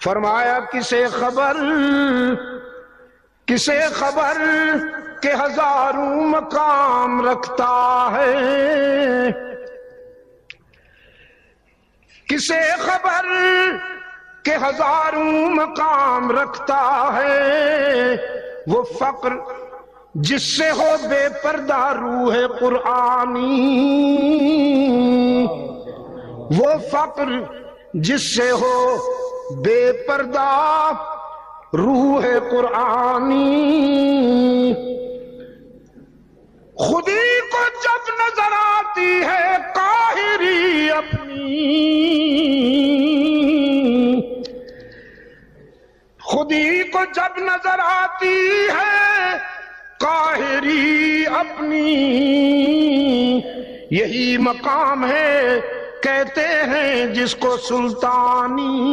فرمایا کسے خبر کہ ہزاروں مقام رکھتا ہے، کسے خبر کہ ہزاروں مقام رکھتا ہے، وہ فقر جس سے ہو بے پردہ روح قرآنی، وہ فقر جس سے ہو بے پردہ روح قرآنی، خودی کو جب نظر آتی ہے قاہری اپنی، خودی کو جب نظر آتی ہے قاہری اپنی، یہی مقام ہے کہتے ہیں جس کو سلطانی۔